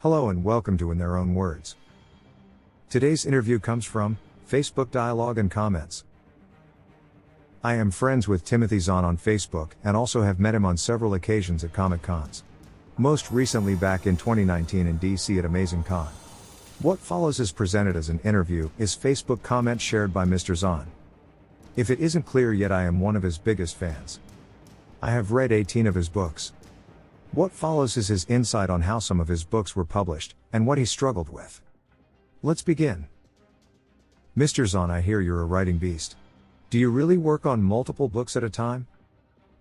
Hello and welcome to In Their Own Words. Today's interview comes from Facebook Dialogue and Comments. I am friends with Timothy Zahn on Facebook and also have met him on several occasions at Comic Cons. Most recently back in 2019 in DC at Amazing Con. What follows is presented as an interview is Facebook comment shared by Mr. Zahn. If it isn't clear yet, I am one of his biggest fans. I have read 18 of his books. What follows is his insight on how some of his books were published, and what he struggled with. Let's begin. Mr. Zahn, I hear you're a writing beast. Do you really work on multiple books at a time?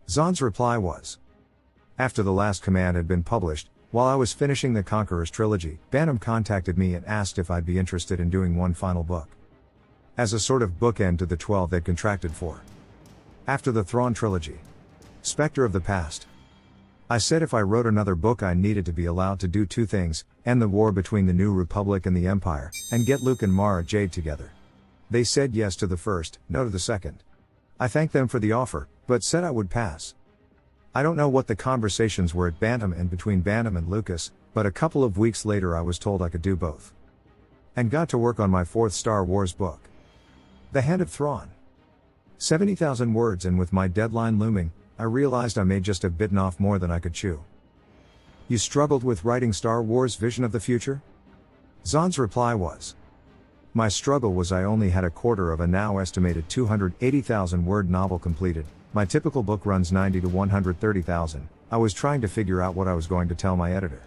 Zahn's reply was, after The Last Command had been published, while I was finishing the Conquerors trilogy, Bantam contacted me and asked if I'd be interested in doing one final book. As a sort of bookend to the 12 they'd contracted for. After the Thrawn trilogy. Spectre of the Past. I said if I wrote another book I needed to be allowed to do two things, end the war between the New Republic and the Empire, and get Luke and Mara Jade together. They said yes to the first, no to the second. I thanked them for the offer, but said I would pass. I don't know what the conversations were at Bantam and between Bantam and Lucas, but a couple of weeks later I was told I could do both. And got to work on my fourth Star Wars book. The Hand of Thrawn. 70,000 words, and with my deadline looming, I realized I may just have bitten off more than I could chew. You struggled with writing Star Wars Vision of the Future? Zahn's reply was, my struggle was I only had a quarter of a now estimated 280,000 word novel completed. My typical book runs 90 to 130,000. I was trying to figure out what I was going to tell my editor.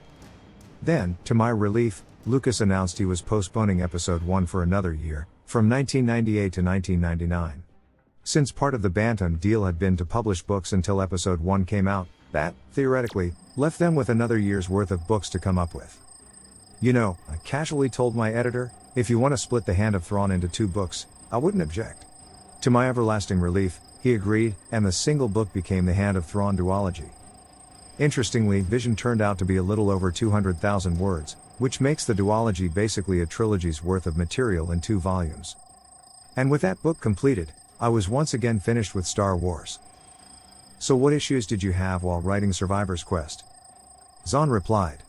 Then, to my relief, Lucas announced he was postponing episode 1 for another year, from 1998 to 1999. Since part of the Bantam deal had been to publish books until episode 1 came out, that, theoretically, left them with another year's worth of books to come up with. You know, I casually told my editor, if you want to split The Hand of Thrawn into 2 books, I wouldn't object. To my everlasting relief, he agreed, and the single book became The Hand of Thrawn duology. Interestingly, Vision turned out to be a little over 200,000 words, which makes the duology basically a trilogy's worth of material in 2 volumes. And with that book completed, I was once again finished with Star Wars. So what issues did you have while writing Survivor's Quest? Zahn replied.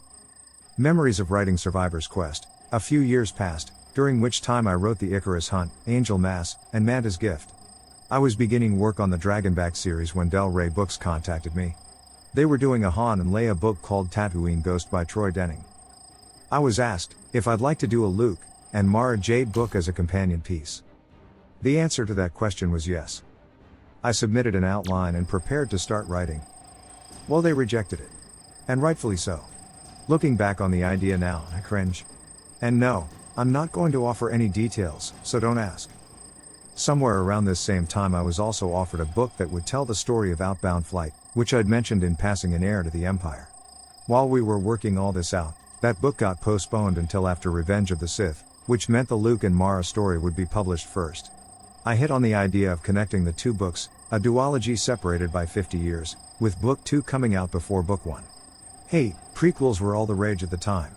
Memories of writing Survivor's Quest. A few years passed, during which time I wrote The Icarus Hunt, Angel Mass, and Manta's Gift. I was beginning work on the Dragonback series when Del Rey Books contacted me. They were doing a Han and Leia book called Tatooine Ghost by Troy Denning. I was asked if I'd like to do a Luke and Mara Jade book as a companion piece. The answer to that question was yes. I submitted an outline and prepared to start writing. Well, they rejected it. And rightfully so. Looking back on the idea now, I cringe. And no, I'm not going to offer any details, so don't ask. Somewhere around this same time I was also offered a book that would tell the story of Outbound Flight, which I'd mentioned in passing in Heir to the Empire. While we were working all this out, that book got postponed until after Revenge of the Sith, which meant the Luke and Mara story would be published first. I hit on the idea of connecting the 2 books, a duology separated by 50 years, with book 2 coming out before book 1. Hey, prequels were all the rage at the time.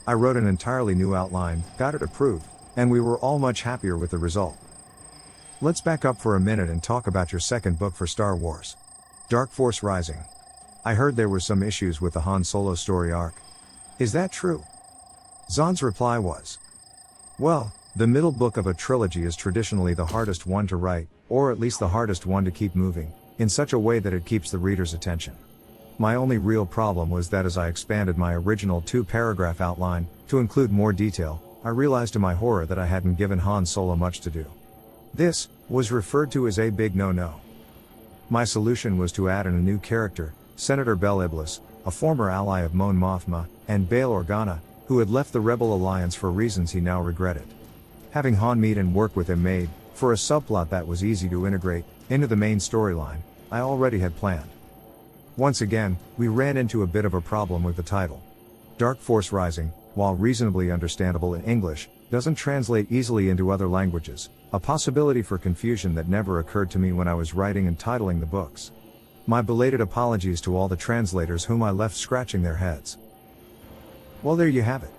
I wrote an entirely new outline, got it approved, and we were all much happier with the result. Let's back up for a minute and talk about your second book for Star Wars. Dark Force Rising. I heard there were some issues with the Han Solo story arc. Is that true? Zahn's reply was, well, the middle book of a trilogy is traditionally the hardest one to write, or at least the hardest one to keep moving, in such a way that it keeps the reader's attention. My only real problem was that as I expanded my original 2-paragraph outline, to include more detail, I realized to my horror that I hadn't given Han Solo much to do. This was referred to as a big no-no. My solution was to add in a new character, Senator Bel Iblis, a former ally of Mon Mothma, and Bail Organa, who had left the Rebel Alliance for reasons he now regretted. Having Han meet and work with him made, for a subplot that was easy to integrate, into the main storyline, I already had planned. Once again, we ran into a bit of a problem with the title. Dark Force Rising, while reasonably understandable in English, doesn't translate easily into other languages, a possibility for confusion that never occurred to me when I was writing and titling the books. My belated apologies to all the translators whom I left scratching their heads. Well, there you have it.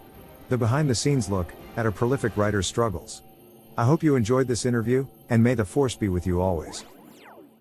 The behind-the-scenes look at a prolific writer's struggles. I hope you enjoyed this interview, and may the Force be with you always.